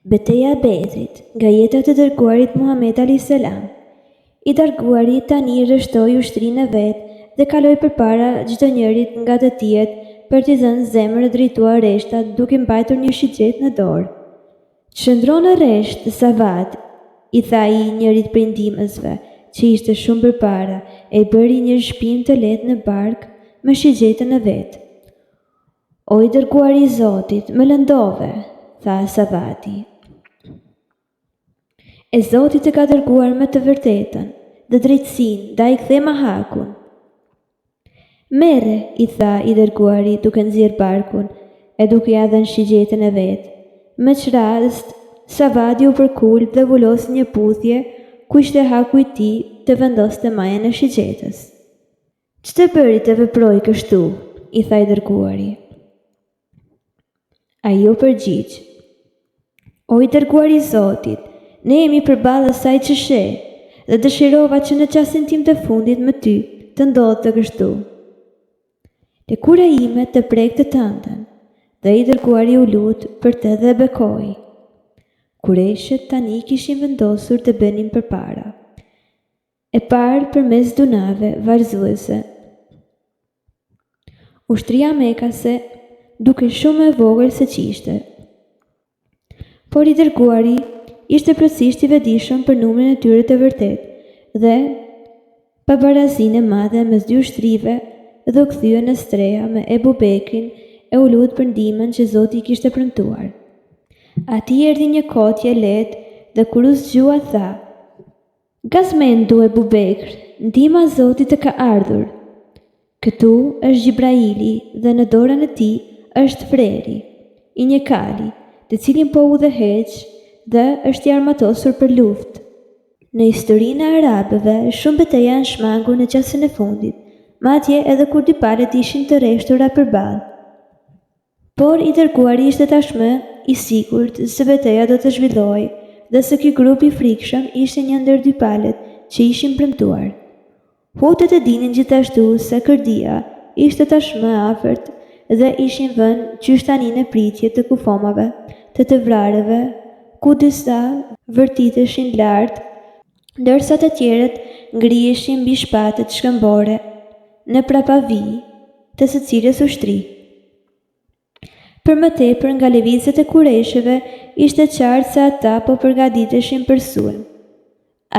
Betejë e Bedrit, nga jeta e të dërguarit Muhammed a.s. I dërguari tani rreshtoi ushtrinë e vet dhe kaloi përpara çdo njërit nga të tjerët për t'i dhënë zemër drejtuar rreshtat duke mbajtur një shixhet në dorë. "Qëndro në rresht, Savad", I tha ai njërit prej ndihmësve, që ishte shumë përpara, e bëri një shpim të lehtë në bark me shixhetën e vet. "O I dërguari I Zotit, më lëndove", tha Savadi. "E Zoti të ka dërguar me të vërtetën dhe drejtësinë, dhe ai kthema hakun." "Merre", I tha I dërguari duke nxjerr barkun e duke ia dhënë shixhetën e vet. Me çrast, Savadi u përkul dhe vulosi një puthje ku ishte haku I tij të vendoste majën e shixhetës. "Ç'të bëri të veproj kështu?" I tha I dërguari. Ai u përgjigj: "O I dërguari I Zotit, ne jemi përballë asaj që sheh, dhe dëshirova që në çastin tim të fundit me ty të ndodhte kështu. Lëkura ime të prek të tënden." Dhe I dërguari u lut për të dhe bekoi. Kureshët tani kishin vendosur të bënin përpara. E parë përmes dunave vazhduese. Ushtria mekase duke shumë e vogël se ç'ishte. Por I dërguari ishte plotësisht I vetëdijshëm për numrin e tyre të vërtet dhe pabarazinë e madhe mes dy ushtrive dhe u kthye në streha me Ebu Bekrin e u lut për ndihmën që Zoti I kishte premtuar. Atij erdhi një kotje lehtë dhe kur u zgjua tha: "Gazmendu Ebu Bekr, ndihma e Zotit të ka ardhur. Këtu është Gjibraili dhe në dorën e tij është freri, I një kali, të cilin po udhëheq dhe është I armatosur për luftë." Në historinë e arabëve, shumë betejë janë shmangur në çastin e fundit, madje edhe kur dy palët ishin të rreshtura përballë. Por I dërguari ishte tashmë I sigurt se betejë do të zhvillohej dhe se ky grup I frikshëm ishte një ndër dy palët që ishin premtuar. Hutët e dinin gjithashtu se kërdia ishte tashmë afërt dhe ishin vënë qysh tani në pritje të kufomave të vrarëve, ku disa vërtiteshin lart, ndërsa të tjerët ngriheshin mbi shpatët shkëmbore në prapavi të së cilës ushtri. Për më tepër nga lëvizjet e kureshëve ishte qartë se ata po përgatiteshin për sulm.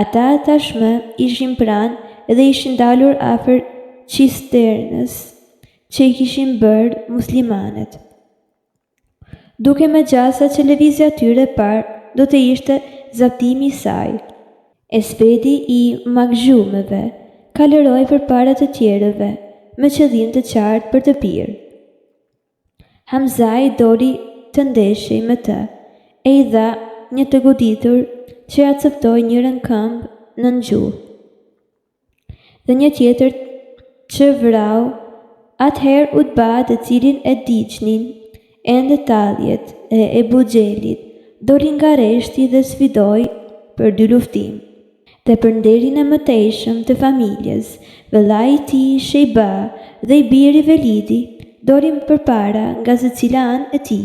Ata tashmë ishin pranë dhe ishin dalur afër cisternës që I kishin bërë muslimanët, duke me gjasa që lëvizja tyre parë do të ishte zaptimi I saj. Esbedi I Magzhumeve kalëroi përpara të tjerëve me qëllim të qartë për të pirë. Hamzai doli të ndeshej me të e I dha një të goditur që ja cëptoi njërën këmbë në gjuhë dhe një tjetër që vrau. Atëherë Utba, të cilin e diqnin ende talljet e Ebu Xhelit, doli nga rreshti dhe sfidoi për dy luftim. Dhe për nderin e mëtejshëm të familjes, vëllai I tij Shejba dhe I biri Velidi dolin përpara nga secila anë e tij.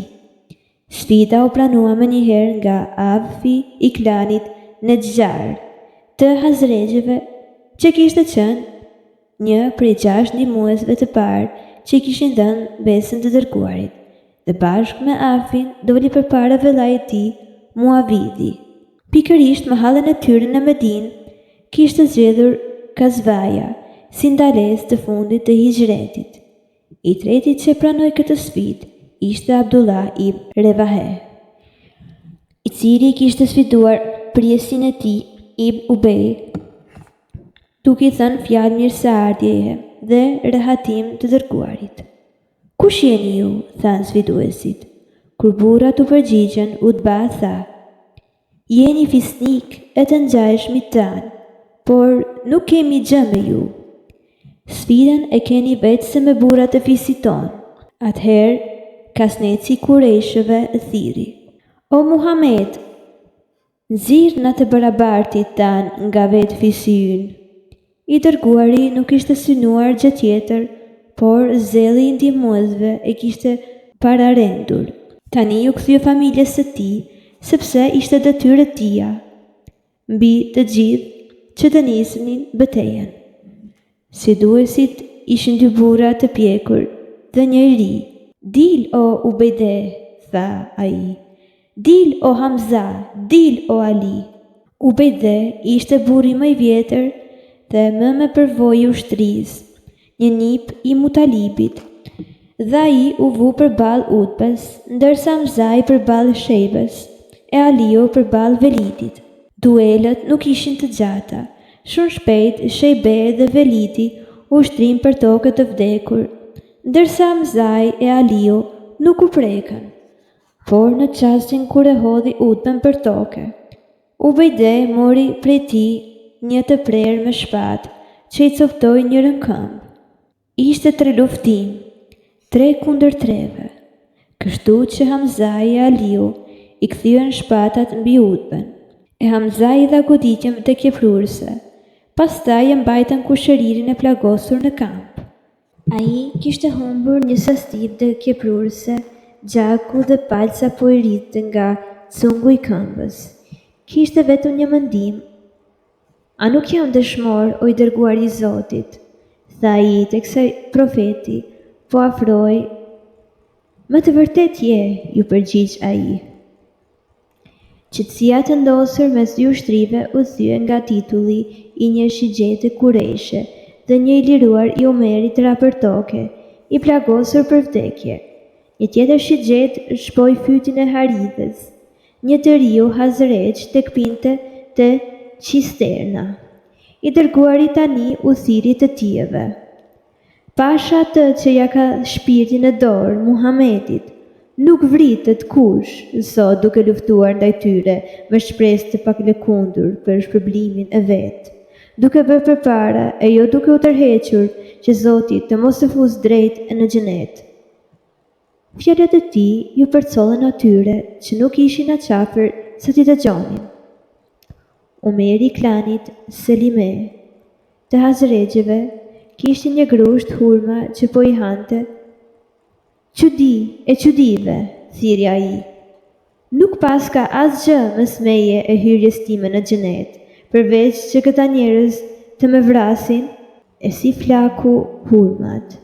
Sfida u pranua menjëherë nga Avfi I klanit Nexjar të Hazrejeve, që kishte qenë një prej 6 ndihmuesve të parë që I kishin dhënë besën të dërguarit, dhe bashkë me Afin doli përpara vëllai I tij Muavidi. Pikërisht më hallën e tyre në Medinë kishte zgjedhur Kazvaja si ndalesë të fundit të hijretit. I treti që pranoi këtë sfidë ishte Abdullah ibn Revahe, I cili kishte sfiduar prjesin e tij Ibn Ubej, duke I thënë fjalë mirëseardhjeje dhe rehatim të dërguarit. "Kush jeni ju?" thanë sfiduesit. Kur burrat u përgjigjen, Utba tha: "Jeni fisnik e të ngjajshmit tanë, por nuk kemi gjë me ju. Sfidën e keni vetëse me burrat e fisit tonë." Atëherë kasneci kurejshëve thiri: "O Muhammed, nxirr na të barabartit tanë nga vetë fisi ynë." I dërguari nuk ishte synuar gjë tjetër, por zelli I ndihmuesve e kishte pararendur. Tani u kthye familjes së tij sepse ishte detyrë e tija, mbi të gjithë që të nisnin betejën. Si duesit ishin dy burra të pjekur dhe një i ri. Dil o Ubejde, tha ai. Dil o Hamza, dil o Ali. Ubejde ishte burri më i vjetër dhe më me përvojë ushtrisë, një nip i Mutalibit, dhe ai u vu përballë Utbes, ndërsa Hamzai përballë Shejbes e Aliu përballë Velidit. Duelet nuk ishin të gjata. Shumë shpejt Shejbe dhe Velidi u shtrin për tokë të vdekur, ndërsa Hamzai e Aliu nuk u prekën. Por në çastin kur e hodhi Utben për tokë, Ubejde mori prej tij një të prerë me shpatë që i coftoi njërën këmbë. Ishte 3 luftim, 3 kundër 3-ve, kështu që Hamzai e Aliu i kthyen shpatat mbi Utben, e Hamzai dha goditjen vdekjeprurëse. Pastaj e mbajtën kushëririn e plagosur në kamp. Ai kishte humbur një sasi vdekjeprurëse, gjaku dhe palca po i rritë nga cungu i këmbës. Kishte vetëm një mendim. A nuk jam dëshmor, o i dërguari i Zotit, tha ai teksa profeti po afroi. Më të vërtet je, ju përgjigj ai. Qetësia të ndosur mes dy ushtrive u thye nga titulli i një shigjete Kurejshe dhe një i liruar i Omerit ra për toke, i plagosur për vdekje. Një tjetër shigjet shpoi fytin e Haridhes, një të riu Hazreq tek pinte të Qisterna. I dërguari tani u thiri të tijeve. Pasha atë që ja ka shpirtin e dorë Muhamedit, nuk vritet kush sot duke luftuar ndaj tyre me shpresë të paklëkundur për shpërblimin e vet, duke bërë përpara e jo duke u tërhequr që Zoti të mos e fus drejt e në xhenet. Fjalët e tij ju përcollën atyre që nuk ishin aqafër se t'i dëgjonin. Omeri i klanit Selime të Hazregjeve kishte një grusht hurma që po i hante. Çudi e çudive, thiri ai. Nuk pas ka asgjë më smeje e hyrjes time në xhenet, përveç që këta njerëz të më vrasin. E si flaku hurmat,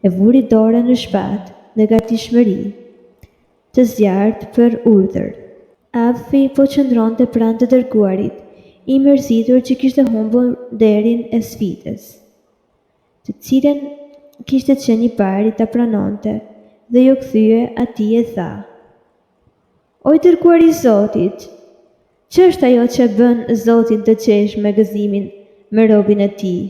e vuri dorën në shpatë në gatishmëri, të zjarrt për urdhër. Afi po qëndronte pranë të dërguarit, i mërzitur që kishte humbur derin e sfidës, të cilën kishte qenë i pari ta pranonte, dhe ju kthye atij e tha: O i dërguari i Zotit, ç'është ajo që bën Zotin të qesh me gëzimin me robin e tij?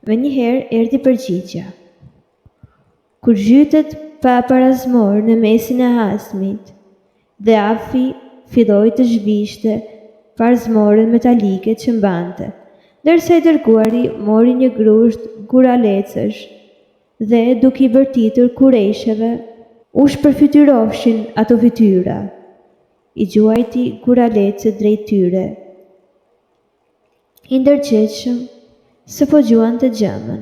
Menjëherë erdhi përgjigja. Kur zhytet pa parazmor në mesin e hasmit, dhe afi filloi të zhvishte parazmorën metalike që mbante, ndërsa i dërguari mori një grusht guralecësh dhe duke i bërtitur kurejsheve, u shpërfytyrofshin ato fytyra. I gjuajti guralecët drejt tyre. I ndërgjegjshëm se po gjuante gjëmën.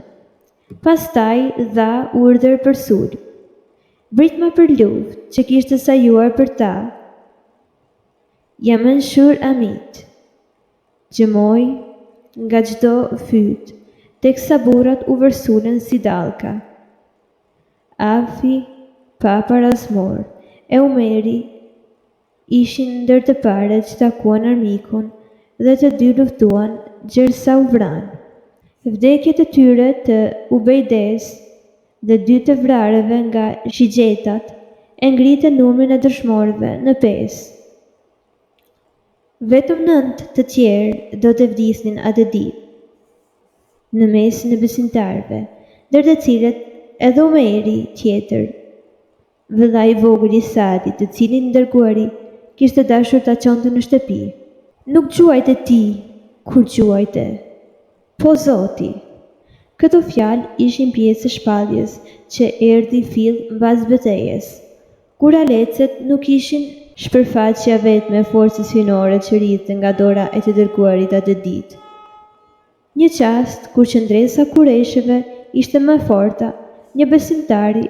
Pastaj dha urdhër për sulm. Britma për luftë që kishte sajuar për ta. Jamen Shur Amit gjëmoi nga çdo fyt, teksa burrat u vërsulen si dallka. Afi pa parazmor e Umeri ishin ndër të parët që takuan armikun dhe të dy luftuan gjersa u vranë. Vdekjet e tyre të Ubejdes dhe 2 të vrarëve nga shigjetat e ngritën numrin e dëshmorëve në 5. Vetëm 9 të tjerë do të vdisnin atë ditë në mesin e besimtarëve, ndër të cilët edhe Omeri tjetër, vëllai i vogël i Sadit, të cilin dërguari kishte dashur ta çonte në shtëpi. Nuk gjuajte ti, kur gjuajte, po Zoti. Këto fjalë ishin pjesë e shpalljes që erdhi fill mbas betejës. Guralecët nuk ishin shpërfaqja vetme e forcës hyjnore që rrinte nga dora e të dërguarit atë ditë. Një çast kur qëndresa kurejsheve ishte më e forta, një besimtari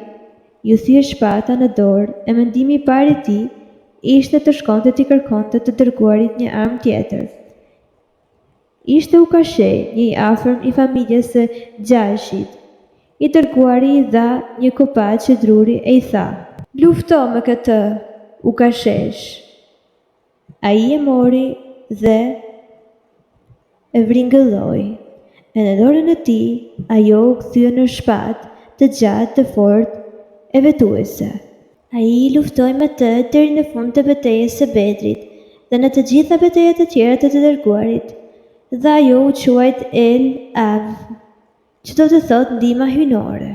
ju thye shpata në dorë e mendimi I parë I tij ishte të shkonte t'i kërkonte të dërguarit një armë tjetër. Ishte Ukashej, një I afërm I familjes së Gjashit. I dërguari I dha një kopaqe druri e I tha: "Lufto me këtë, Ukashesh." Ai e mori dhe e vringëlloi, e në dorën e tij ajo u kthye në shpatë të gjatë të fortë e vetuese. Ai luftoi me të deri në fund të betejës së Bedrit dhe në të gjitha betejat e tjera të të dërguarit, dhe ajo u quajt El Av, që do të thotë ndihma hyjnore.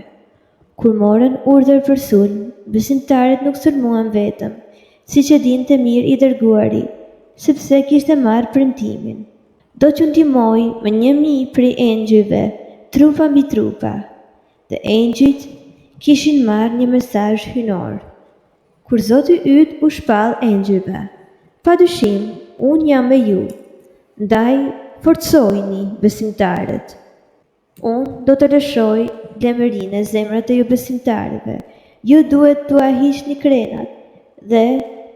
Kur morën urdhër për sulm, besimtarët nuk sulmuan vetëm, siç e dinte mirë I dërguari, sepse kishte marrë premtimin. Do t'ju ndihmoj me 1000 prej engjëjve, trupa mbi trupa. Dhe engjëjt kishin marrë një mesazh hyjnor. Kur Zoti yt u shpall engjëjve: "Padyshim, unë jam me ju, ndaj forcojini besimtarët. Unë do të lëshoj lemërinë e zemrat e ju besimtarëve. Ju duhet t'u hiqni krenat dhe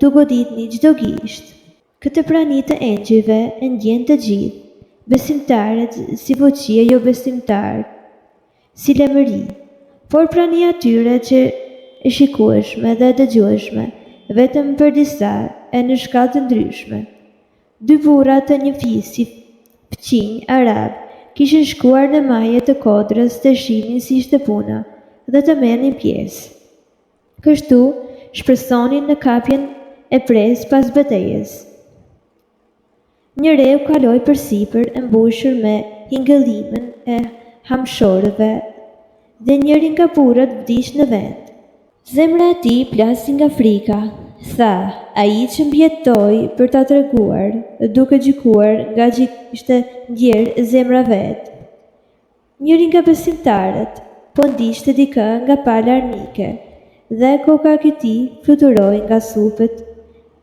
t'u goditni çdo gisht." Këtë prani të engjëjve e ndjen të gjithë, besimtarët si fuqi e jo besimtarë, si lemëri, por prania tyre që e shikueshme dhe e dëgjueshme, vetëm për disa e në shkallë të ndryshme. 2 burra të një fisi fqinj arab kishin shkuar në maje të kodrës të shihnin si ishte puna dhe të merrnin pjesë. Kështu shpresonin në kapjen e pres pas betejës. Një reu kaloi përsipër e mbushur me hingëllimin e hamshorëve dhe njëri nga burrat vdiq në vend. Zemra e tij plasi nga frika, tha ai që mbjetoi për ta treguar, duke gjykuar nga që ishte ndjerë zemra vet. Njëri nga besimtarët po ndiqte dikë nga pala armike dhe koka e tij fluturoi nga supët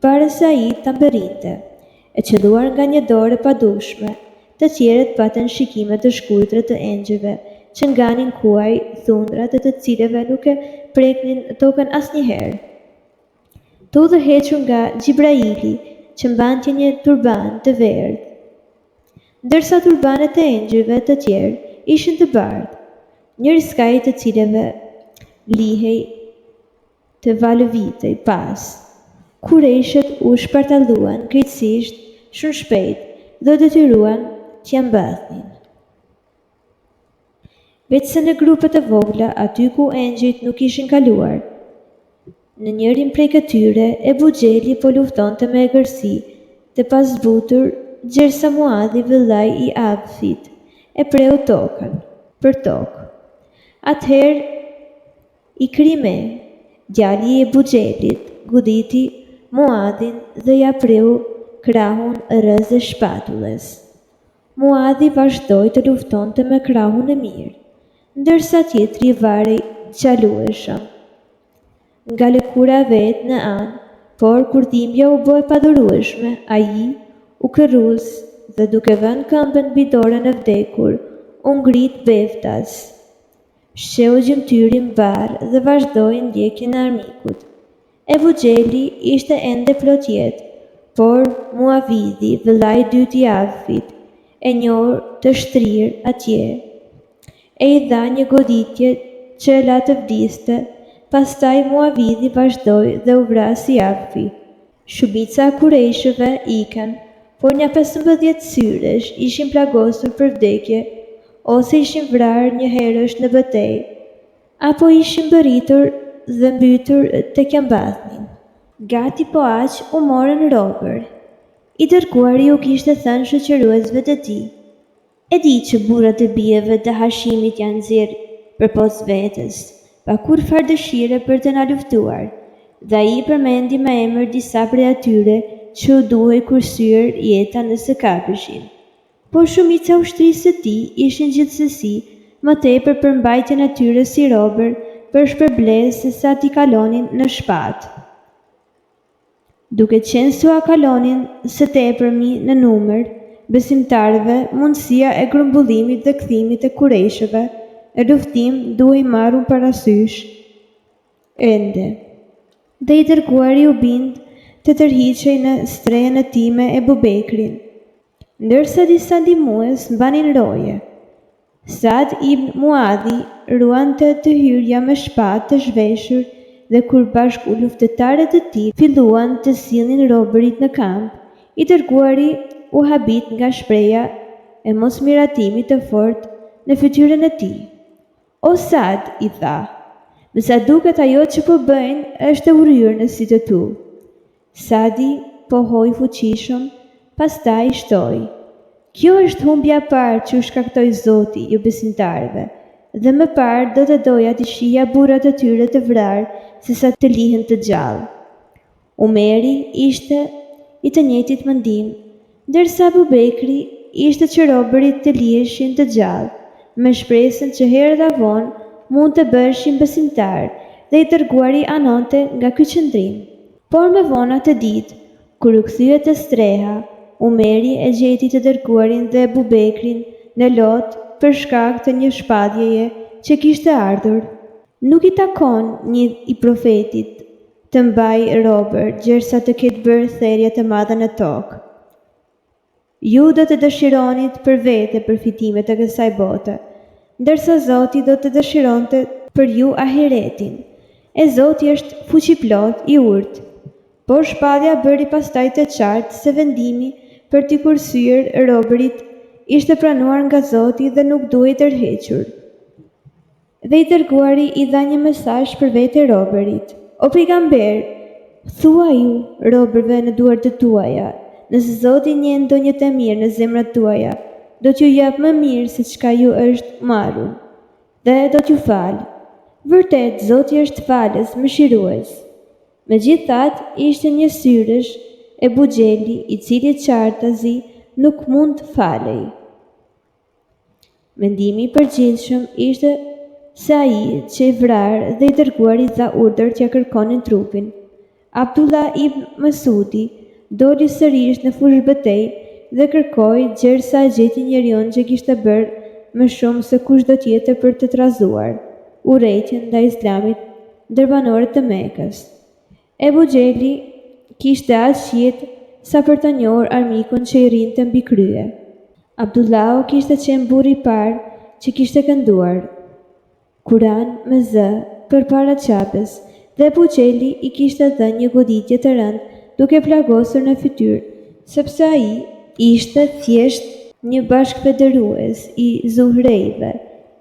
para se ai ta mbërrinte. E qelluar nga një dorë e padushme, të tjerët patën shikime të shkurtra të engjëjve që nganin kuaj thundrat e të cilëve nuk e preknin tokën asnjëherë. Tu dhe hequr nga Gjibraili që mbante një turban të verdhë, ndërsa turbanet e engjëjve të tjerë ishin të bardhë, njëri skaj të cilëve lihej të valëvitej pas. Kurejshet u shpartalluan krejtësisht shumë shpejt dhe detyruan t'ja mbathnin. Vetëse në grupet e vogla aty ku engjëjt nuk ishin kaluar. Në njërin prej këtyre Ebu Xheli po luftonte me egërsi të pazbutur, gjersa Muadhi vëllai I Abfit e preu tokën për tokë. Atëherë Ikrime, djali I Ebu Xhelit, goditi Muadhin dhe ja preu krahun rreth e shpatulles. Muadhi vazhdoi të luftonte me krahun e mirë, ndërsa tjetri varej qalueshëm nga lëkura vet në anë, por kur dhimbja u bë e padurueshme, ai u kërruz dhe duke vënë këmbën mbi dorën e vdekur, u ngrit beftas. Shqeu gjymtyrin barë dhe vazhdoi ndjekjen e armikut. Ebu Xheli ishte ende plot jetë, por Muavidhi, vëllai I dytë I Avfit, e njohur të shtrirë atje, e I dha një goditje që e la të vdiste. Pastaj Muavidhi vazhdoi dhe u vrasi Avfi. Shumica e kurejshëve ikën, por një 15 syresh ishin plagosur për vdekje, ose ishin vrarë një herësh në betejë, apo ishin bërritur dhe mbytur tek ja mbathnin. Gati po aq u morën robër. I dërguari u kishte thënë shoqëruesve të tij: "E di që burrat e bijeve të Hashimit janë nxjerrë përpos vetes, pa kur farë dëshire për të na luftuar." Dhe ai përmendi me emër disa prej atyre që u duhej kursyer jeta nëse kapeshin. Por shumica e ushtrisë së tij ishin gjithsesi më tepër për mbajtjen e tyre si robër për shpërblesë se sa t'i kalonin në shpatë. Duke qenë se ua kalonin së tepërmi në numër, besimtarëve mundësia e grumbullimit dhe kthimit të kurejshëve e luftim duhej marrur parasysh. ende. Dhe i dërguari u bind të tërhiqej në strehën e tij me Ebu Bekrin, ndërsa disa ndihmues mbanin roje. Saad ibn Muadhi ruante të hyrja me shpatë të zhveshur dhe kur bashku luftëtarët e tij filluan të sillnin robërit në kamp, i dërguari u habit nga shpreha e mosmiratimit të fortë në fytyrën e tij. O Saad, i tha, me sa duket ajo që po bëjnë është e urryer në sytë tu. Saadi pohoi fuqishëm, pastaj shtoi. Kjo është humbja e parë që u shkaktoi Zoti ju besimtarëve, dhe më parë do të doja të shija burrat e tyre të vrarë sesa të lihen të gjallë. Umeri ishte i të njëjtit mendim, ndërsa Abu Bekri ishte që robërit të liheshin të gjallë, me shpresën që herë dha vonë mund të bëheshin besimtar, dhe i dërguari anonte nga ky qëndrim. Por me vonë atë ditë, kur u kthye te streha, Umeri e gjeti të dërguarin dhe Ebu Bekrin në lot për shkak të një shpatjeje që kishte ardhur. Nuk i takon një i profetit të mbaj robër gjersa të ketë bërë therrje të madhe në tokë. Ju do të dëshironit për vete përfitimet e kësaj bote, ndërsa Zoti do të dëshironte për ju ahiretin, e Zoti është fuqiplot i urtë. Por shpatja bëri pastaj të qartë se vendimi për t'i kursyer robërit ishte pranuar nga Zoti dhe nuk duhej tërhequr. Dhe i dërguari i dha një mesazh për vete robërit. O pejgamber, thuaj ju robërve në duart e tuaja, nëse Zoti njeh ndonjë të mirë në zemrat tuaja, do t'ju jap më mirë se çka ju është marrur, dhe do t'ju falë. Vërtet, Zoti është falës, mëshirues. Megjithatë, ishte një syrësh Ebu Xheli, i cili qartazi nuk mund të falej. Mendimi i përgjithshëm ishte se ai që i vrarë dhe i dërguari dha urdhër t'ia kërkonin trupin. Abdullah ibn Masudi doli sërish në fushë betejë dhe kërkoi gjersa e gjeti njerion që kishte bërë më shumë se kushdo tjetër për të trazuar urrëtitjen ndaj Islamit ndër banorët të Mekës. Ebu Xheli kishte aq jetë sa për të njohur armikun që i rrinte mbi krye. Abdullahu kishte qenë burri i parë që kishte kënduar Kur'an me zë përpara çapes, dhe Ebu Xheli i kishte dhënë një goditje të rëndë duke plagosur në fytyrë, sepse ai ishte thjesht një bashkëfederues i Zuhrejve,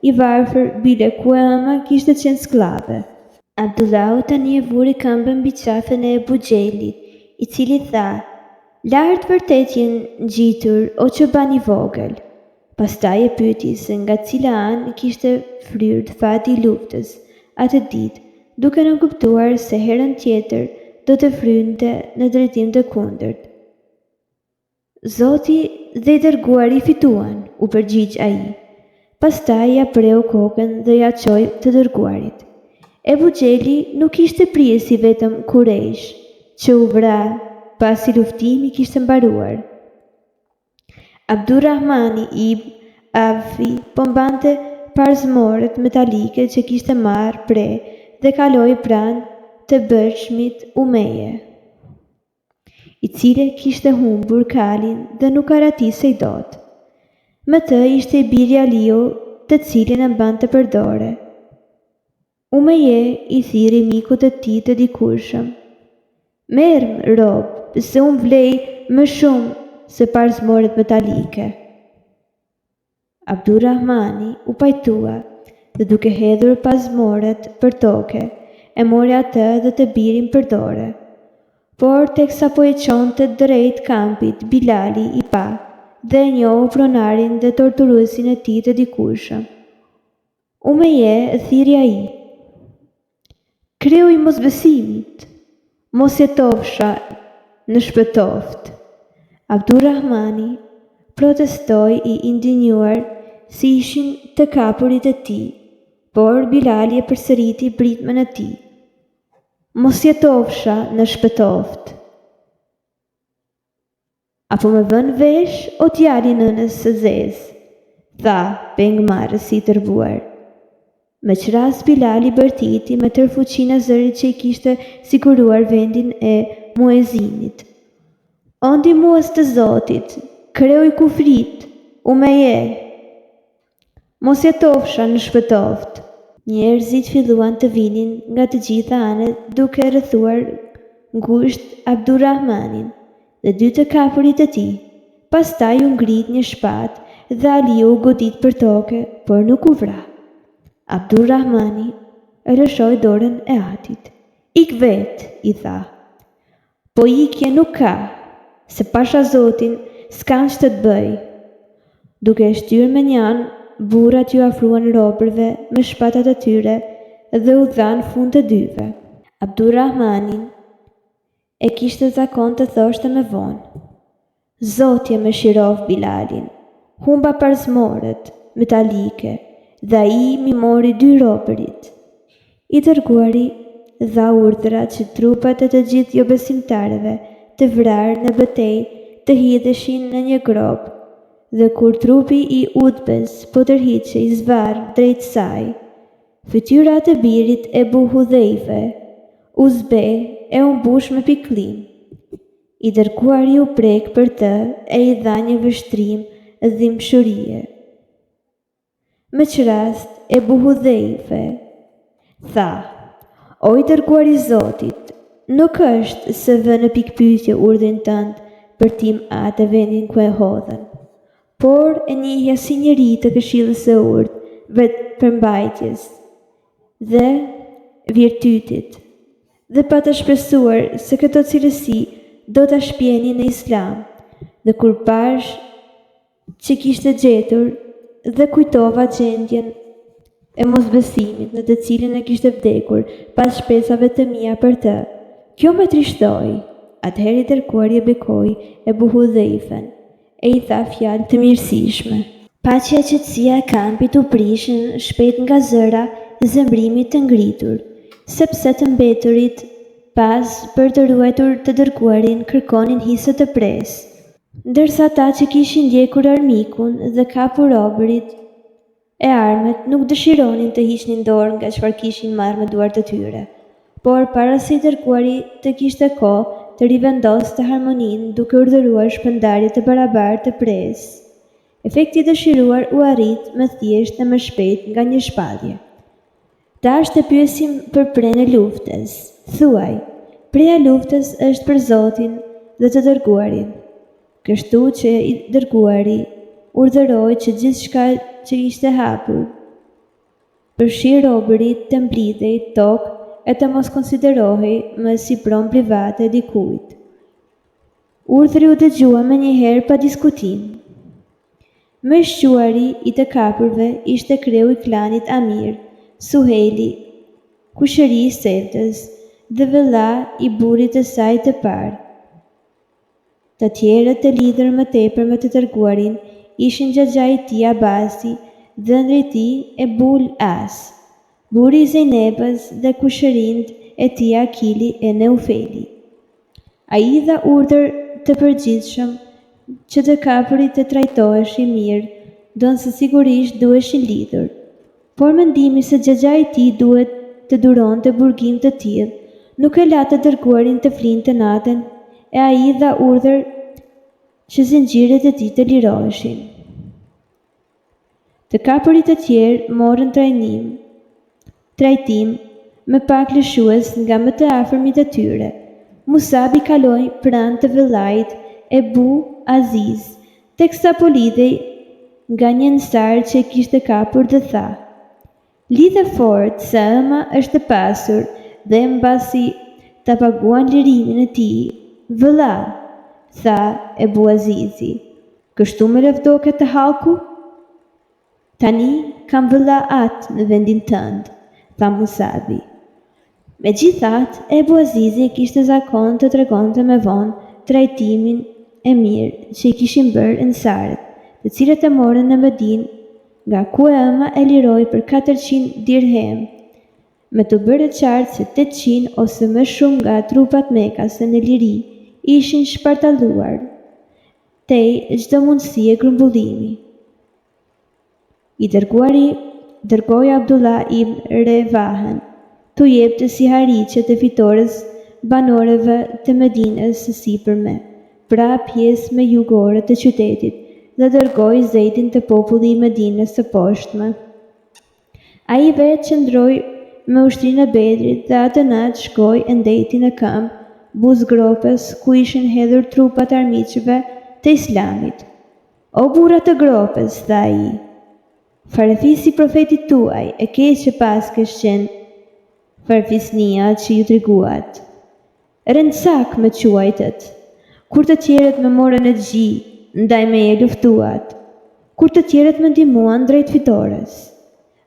i varfër bile ku e ama kishte qenë skllave. Abdullahu tani e vuri këmbën mbi qafën e Ebu Xhelit, i cili tha, lartë vërtet jenë ngjitur o çoban i vogël. Pastaj e pyeti se nga cila anë kishte fryrë fati i luftës atë ditë, duke në kuptuar se herën tjetër do të frynte në drejtim të kundërt. Zoti dhe i dërguari fituan, u përgjigj ai. Pastaj ja preu kokën dhe ja çoi të dërguarit. Ebu Xheli nuk ishte prijesi vetëm Kurejsh, që u vra pasi luftimi kishte mbaruar. Abdurrahmani ibn Avfi po mbante parzmoret metalike që kishte marrë pre dhe kaloi pranë të bërshmit Umeje, i cili kishte humbur kalin dhe nuk aratisej dot. Me të ishte i biri Aliu, të cilin e mbante për dore. Umeje i thiri mikut e tij të dikurshëm. Merr rob, se unë vlej më shumë se parzmoret metalike. Abdurrahmani u pajtua dhe duke hedhur parzmoret për toke, e mori atë dhe të birin për dore. Por teksa po e çonte drejt kampit, Bilali i pa dhe e njohu pronarin dhe torturuesin e tij të dikurshëm. Umeje thiri ai. Kreu i mosbesimit, mos jetofsha në shpëtoft. Abdurrahmani protestoi i indinjuar si ishin të kapurit e tij, por Bilali e përsëriti britmen e tij. Mos jetofsha në shpëtoft. Apo më vën vesh o t'jali nënës së zezë, tha pengmarrësi i tërbuar. Me qras Bilali bërtiti me tërë fuqinë e zërit që i kishte siguruar vendin e muezinit. O ndihmues të Zotit, kreu i kufrit, u me je. Mos jetofsha në shpëtoft. Njerëzit filluan të vinin nga të gjitha anët duke rrethuar ngushtë Abdurrahmanin dhe dy të kapurit e tij. Pastaj u ngrit një shpatë dhe Aliu u godit për toke, por nuk u vra. Abdurrahmani e lëshoi dorën e atit. Ik vet, i tha. Po ikje nuk ka, se pasha Zotin s'kan që të bëj. Duke shtyrë me një anë, burrat ju afruan robërve me shpatat e tyre dhe u dhan fund të dyve. Abdurrahmanin e kishte zakon të thoshte me vonë. Zotje me shirov Bilalin, humba parzmorët metalike dhe ai mi mori 2 robërit. I dërguari dha urdhra që trupat e të gjithë jo besimtarëve të vrarë në betejë të hidheshin në një grop, dhe kur trupi i Utbes po tërhiqej i zvarr drejt saj, fytyra e birit e Hudhaife, Uzbe, e u mbush me pikëllim. I dërguari u prek për të e i dha një vështrim dhimbshërie. Me qrast e Hudhaife tha: O i dërguari i Zotit, nuk është se vë në pikpyetje urdhrin tënd për tim atë vendin ku e hodhën, por e njihja si njeri të këshillës së urtë, vetë përmbajtjes dhe virtytit, dhe pa të shpresuar se këto cilësi do të shpjeni në Islam, dhe kur pash që kishte gjetur dhe kujtova gjendjen e mosbesimit në të cilin e kishte vdekur pas shpresave të mia për të, kjo me trishtoi. Atëherë i dërguari e bekoi e Hudhaifen e i tha fjalë të mirësishme. Paqja e qetësia e kampit u prishin shpejt nga zëra e zemrimit të ngritur, sepse të mbeturit pas për të ruajtur të dërguarin kërkonin hise të presë, ndërsa ata që kishin ndjekur armikun dhe kapur robërit e armët nuk dëshironin të hiqnin dorë nga çfarë kishin marrë me duart e tyre, por para se i dërguari të kishte kohë të rivendoste harmoninë duke urdhëruar shpërndarje të barabartë të presë. Efekti dëshiruar u arrit më thjesht dhe më shpejt nga një shpallje. Tash të pyesim për prenë e luftës. Thuaj, preja luftës është për Zotin dhe të dërguarin. Kështu që i dërguari urdhëroi që gjithçka që ishte hapur përfshi robërit të mblidhej tokë e të mos konsiderohej më si pronë private dikujt. Urdhri u dëgjua me njëherë pa diskutim. Më shquari i të kapurve ishte kreu i klanit Amir, Suhejli, kushëri i Seltës dhe vëlla i burrit të saj të parë. Të tjerët të lidhur më tepër me të dërguarin ishin xhaxha i tij Abasi dhe ëndri i tij Ebul As, burri i Zejnebës dhe kushërind e tij Akili e Neufeli. Ai dha urdhër të përgjithshëm që të kapurit të trajtoheshin mirë, donse sigurisht duheshin lidhur, por mendimi se xhaxha i tij duhet të duronte burgim të tillë, nuk e la të dërguarin të flinte natën, e ai dha urdhër që zinxhiret e tij të liroheshin. Të kapurit e tjerë morën trajtim me pak lëshues nga më të afërmit e tyre. Musabi kaloi pranë të vëllait Ebu Aziz, teksa po lidhej nga një ensar që e kishte kapur dhe tha: Lidhe fort se ëma është e pasur dhe mbasi ta paguan lirimin e tij, vëlla, tha Ebu Azizi. Kështu me rëvdoke të halku? Tani kam vëlla atë në vendin tënd, tha Musabi. Megjithatë, Ebu Azizi kishte zakon të tregonte me vonë trajtimin e mirë që i kishin bërë ensarët, të cilët e morën në Medinë, nga ku ëma e liroi për 400 dirhem, me të bërë qartë se 800 ose më shumë nga trupat mekase në liri ishin shpartalluar tej çdo mundësie grumbullimi. I dërguari dërgoi Abdullah ibn Revahen, tu jepte si hariqe të fitores banorëve të Medinës së sipërme, pra pjesë më jugore të qytetit, dhe dërgoi Zeidin te populli i Medinës së poshtme. Ai vetë qëndroi me ushtrinë e Bedrit dhe atë natë shkoi e ndeti në këmbë buzëgropës ku ishin hedhur trupat armiqve të Islamit. O burra të gropës, tha ai, farefisi profetit tuaj, e keqe paskësh qenë farefisnia që ju treguat. Rëndësak me quajtët, kur të tjerët me morën e gji, ndaj me e luftuat, kur të tjerët me ndihmuan drejt fitores.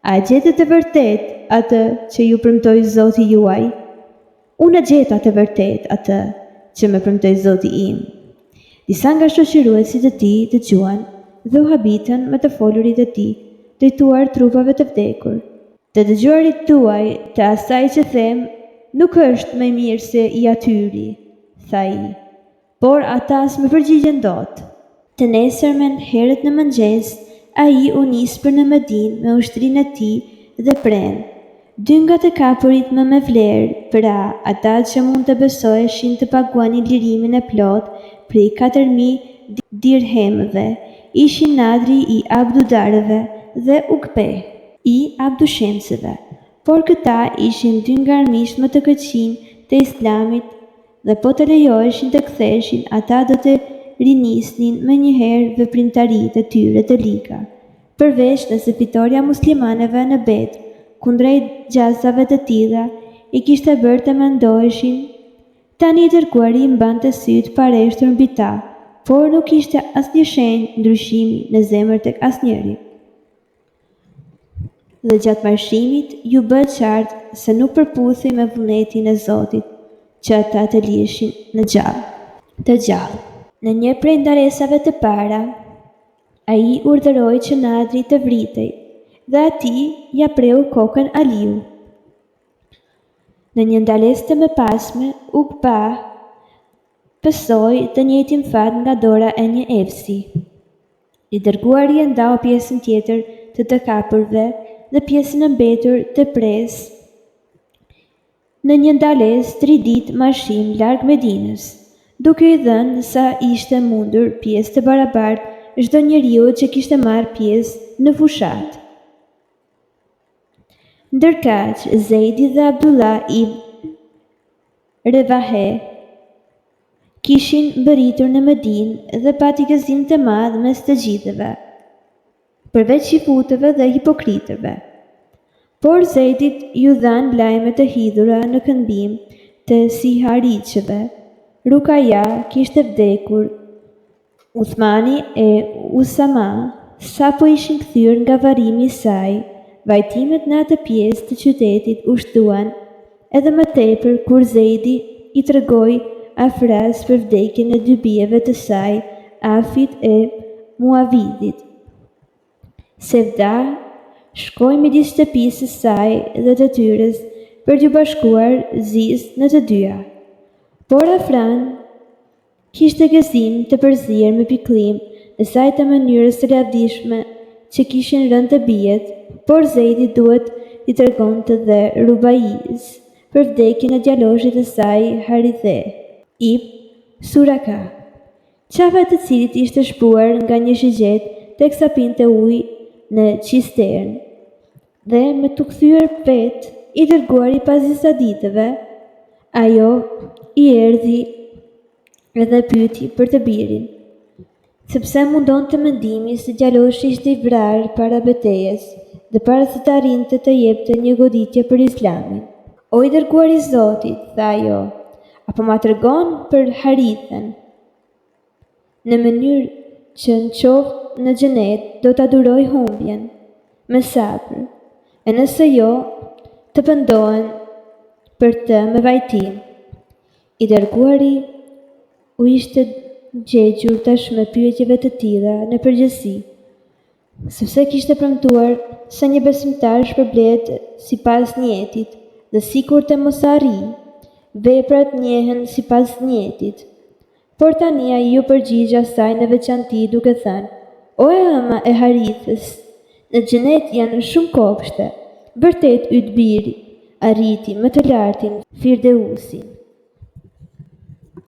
A gjetët e vërtet atë që ju premtoi Zoti juaj? Unë gjeta të vërtet atë që më premtoi Zoti im. Disa nga shoqëruesit e tij dëgjuan dhe u habitën me të folurit e tij, drejtuar trupave të vdekur. Të dëgjuarit tuaj të asaj që them nuk është më mirë se i atyri, tha ai, por ata s'më përgjigjen dot. Të nesërmen herët në mëngjes, ai u nis për në Medinë me ushtrinë e tij dhe pren. Dyngat e kapurit me vlerë, pra ata që mund të besoheshin të paguanin lirimin e plot prej 4.000 dirhemëve, ishin Nadri i Abdudarëve dhe Ukbe i Abdushemsëve, por këta ishin dy nga armiqt më të këqij të Islamit dhe po të lejoheshin të ktheheshin, ata do të rinisnin me njëherë veprimtaritë e tyre të liga, përveç nëse fitoria muslimaneve në Bedr kundrejt gjasave të tilla i kishte bërë të mendoheshin. Tani i dërguari mbante sytë pareshtur mbi ta, por nuk ishte asnjë shenjë ndryshimi në zemër tek asnjëri. Dhe gjatë marshimit ju bë qartë se nuk përputhej me vullnetin e Zotit që ata të liheshin në gjallë. Në një prej ndaresave të para, ai urdhëroi që Nadri të vritej dhe atij ja preu kokën Aliu. Në një ndalesë të mëpasme, Ukba pësoi të njëjtin fat nga dora e një efsi. I dërguari e ndau pjesën tjetër të kapurve dhe pjesën e mbetur të pres në një ndalesë 3 ditë marshim larg Medinës, duke i dhënë sa ishte mundur pjesë të barabartë çdo njeriu që kishte marrë pjesë në fushat. Ndërkaq, Zeidi dhe Abdullah ibn Revahe kishin mbërritur në Medinë dhe pati gëzim të madh mes të gjithëve, përveç shifutëve dhe hipokritëve. Por Zeidit ju dhan lajme të hidhura në këmbim të sihariqeve. Rukaja kishte vdekur, Uthmani e Usama sapo ishin kthyer nga varrimi i saj. Vajtimet në atë pjesë të qytetit u shtuan edhe më tepër kur Zeidi i tregoi afras për vdekjen e 2 bijeve të saj, Afit e Muavidit. Sevda shkoi midis shtëpisë së saj dhe të tyres për t'u bashkuar zisë në të dyja. Por Afran kishte gëzim të përzier me pikëllim në saj të mënyrës së lavdishme që kishin rënë të bijet, por Zeidi duhet i tregonte dhe Rubaiz për vdekjen e djaloshit të saj Harithe ibn Suraka, qafa të cilit ishte shpuar nga një shigjet teksa pinte ujë në cistern, dhe me të kthyer vet i dërguari pas disa ditëve, ajo i erdhi edhe pyeti për të birin, sepse mundon të mendimi se djaloshi ishte i vrarë para betejës dhe para se të arrinte të jepte një goditje për Islamin. O i dërguari i Zotit, tha ajo, apo ma tregon për Harithen, në mënyrë që në qoftë në xhenet do të aduroj humbjen me sabër, e nëse jo, të pendohen për të me vajtim. I dërguari u ishte gjegjur tash me pyetjeve të tilla në përgjithësi, sepse kishte premtuar se një besimtar shpërblet sipas njetit, dhe sikur të mos arrijë, veprat njehen sipas njetit. Por tani ai u përgjigj asaj në veçanti duke thënë: O ema e Harithës, Në xhenet janë shumë kopshte. Vërtet yt biri arriti më të lartin Firdeusin.